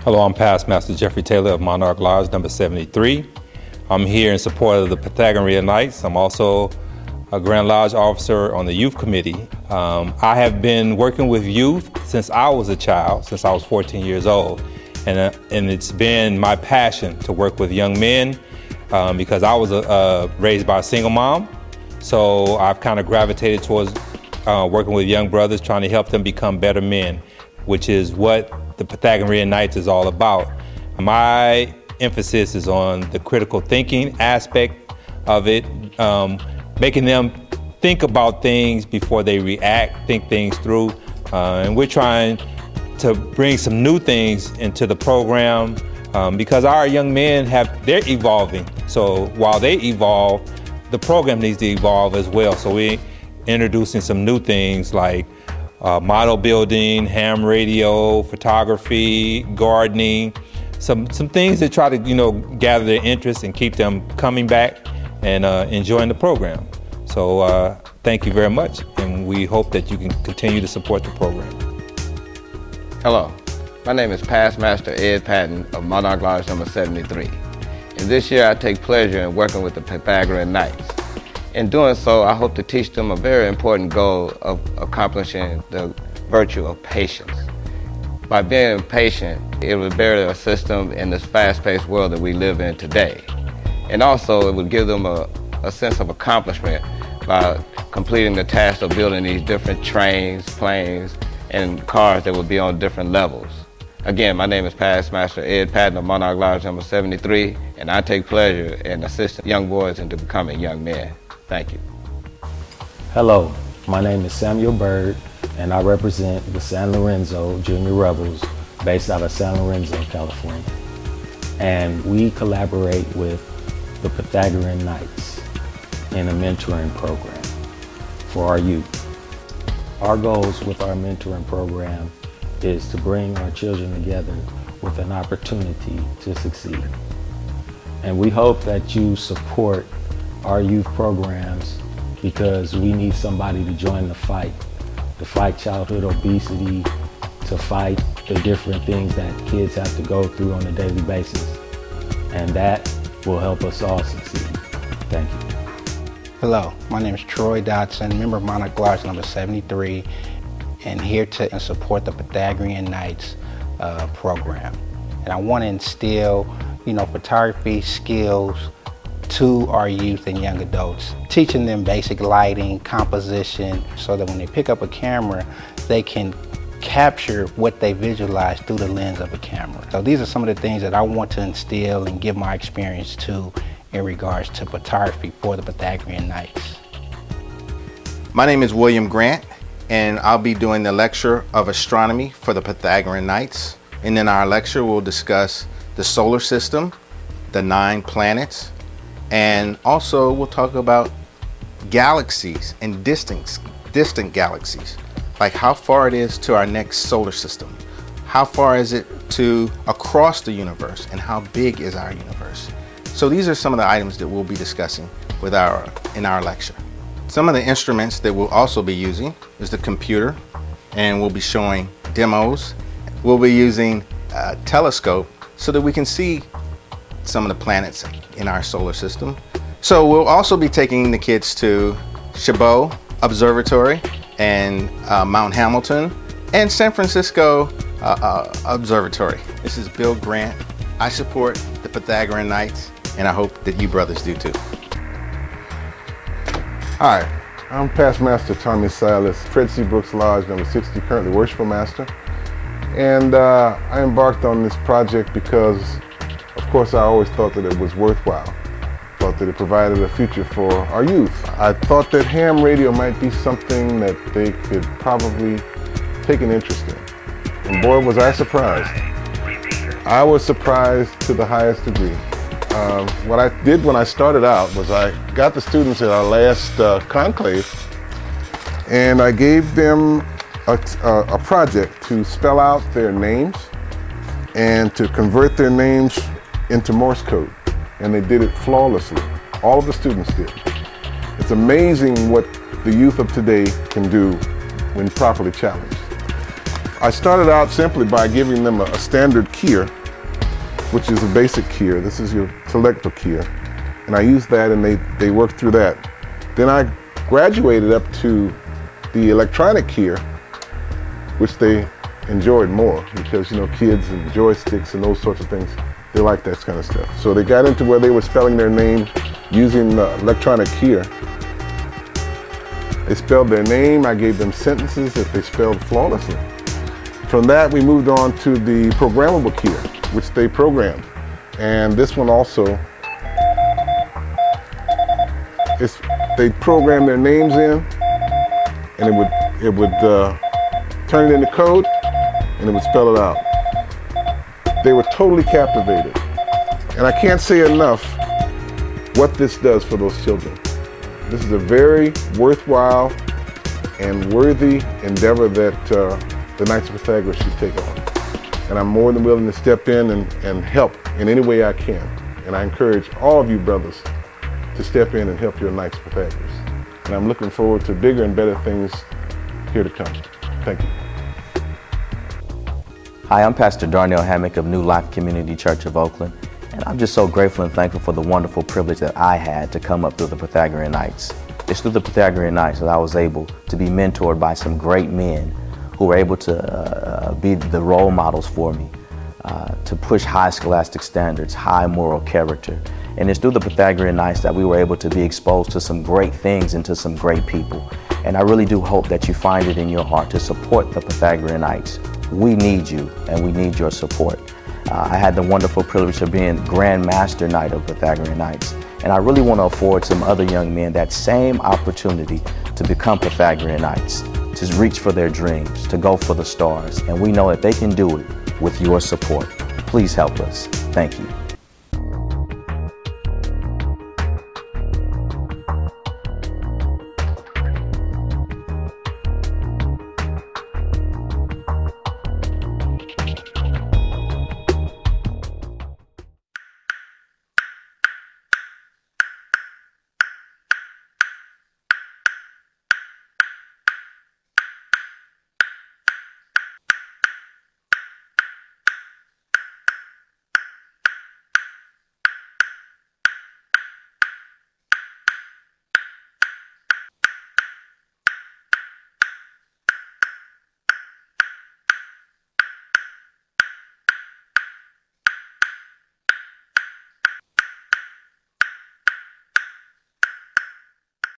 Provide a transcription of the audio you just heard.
Hello, I'm Past Master Jeffrey Taylor of Monarch Lodge number 73. I'm here in support of the Pythagorean Knights. I'm also a Grand Lodge officer on the youth committee. I have been working with youth since I was a child, since I was 14 years old. And it's been my passion to work with young men because I was raised by a single mom. So I've kind of gravitated towards working with young brothers, trying to help them become better men, which is what the Pythagorean Knights is all about. My emphasis is on the critical thinking aspect of it, making them think about things before they react, think things through. And we're trying to bring some new things into the program because our young men they're evolving. So while they evolve, the program needs to evolve as well. So we're introducing some new things like model building, ham radio, photography, gardening, some things that try to gather their interest and keep them coming back and enjoying the program. So thank you very much, and we hope that you can continue to support the program. Hello, my name is Past Master Ed Patton of Monarch Lodge number 73. And this year I take pleasure in working with the Pythagorean Knights. In doing so, I hope to teach them a very important goal of accomplishing the virtue of patience. By being patient, it will better assist them in this fast-paced world that we live in today. And also, it would give them a sense of accomplishment by completing the task of building these different trains, planes, and cars that will be on different levels. Again, my name is Past Master Ed Patton of Monarch Lodge number 73, and I take pleasure in assisting young boys into becoming young men. Thank you. Hello, my name is Samuel Bird, and I represent the San Lorenzo Junior Rebels based out of San Lorenzo, California. And we collaborate with the Pythagorean Knights in a mentoring program for our youth. Our goals with our mentoring program is to bring our children together with an opportunity to succeed. And we hope that you support our youth programs because we need somebody to join the fight to fight childhood obesity, to fight the different things that kids have to go through on a daily basis. And that will help us all succeed. Thank you. Hello, my name is Troy Dotson, member of Monarch Lodge number 73, and here to support the Pythagorean Knights program. And I want to instill, photography skills to our youth and young adults, teaching them basic lighting, composition, so that when they pick up a camera, they can capture what they visualize through the lens of a camera. So these are some of the things that I want to instill and give my experience to in regards to photography for the Pythagorean Knights. My name is William Grant, and I'll be doing the lecture of astronomy for the Pythagorean Knights. And in our lecture, we'll discuss the solar system, the 9 planets, and also we'll talk about galaxies and distant galaxies, like how far it is to our next solar system, how far is it to across the universe, and how big is our universe. So these are some of the items that we'll be discussing in our lecture. Some of the instruments that we'll also be using is the computer, and we'll be showing demos. We'll be using a telescope so that we can see some of the planets in our solar system. So we'll also be taking the kids to Chabot Observatory and Mount Hamilton and San Francisco Observatory. This is Bill Grant. I support the Pythagorean Knights, and I hope that you brothers do too. Hi, I'm Past Master Tommy Silas, Fred C. Brooks Lodge number 60, currently Worshipful Master. And I embarked on this project because, of course, I always thought that it was worthwhile. Thought that it provided a future for our youth. I thought that ham radio might be something that they could probably take an interest in. And boy, was I surprised. I was surprised to the highest degree. What I did when I started out was I got the students at our last conclave, and I gave them a project to spell out their names and to convert their names into Morse code. And they did it flawlessly. All of the students did. It's amazing what the youth of today can do when properly challenged. I started out simply by giving them a standard keyer, which is a basic keyer. This is your selector keyer. And I used that and they worked through that. Then I graduated up to the electronic keyer, which they enjoyed more because, you know, kids and joysticks and those sorts of things, they like that kind of stuff. So they got into where they were spelling their name using the electronic keyer. They spelled their name, I gave them sentences that they spelled flawlessly. From that, we moved on to the programmable keyer, which they programmed. And this one also, they programmed their names in, and it would turn it into code, and it would spell it out. They were totally captivated. And I can't say enough what this does for those children. This is a very worthwhile and worthy endeavor that the Knights of Pythagoras should take on. And I'm more than willing to step in and help in any way I can. And I encourage all of you brothers to step in and help your Knights of Pythagoras. And I'm looking forward to bigger and better things here to come. Thank you. Hi, I'm Pastor Darnell Hammock of New Life Community Church of Oakland, and I'm just so grateful and thankful for the wonderful privilege that I had to come up through the Pythagorean Nights. It's through the Pythagorean Nights that I was able to be mentored by some great men who were able to be the role models for me, to push high scholastic standards, high moral character. And it's through the Pythagorean Nights that we were able to be exposed to some great things and to some great people. And I really do hope that you find it in your heart to support the Pythagorean Nights. We need you, and we need your support. I had the wonderful privilege of being Grand Master Knight of Pythagorean Nights, and I really want to afford some other young men that same opportunity to become Pythagorean Knights, to reach for their dreams, to go for the stars, and we know that they can do it with your support. Please help us. Thank you.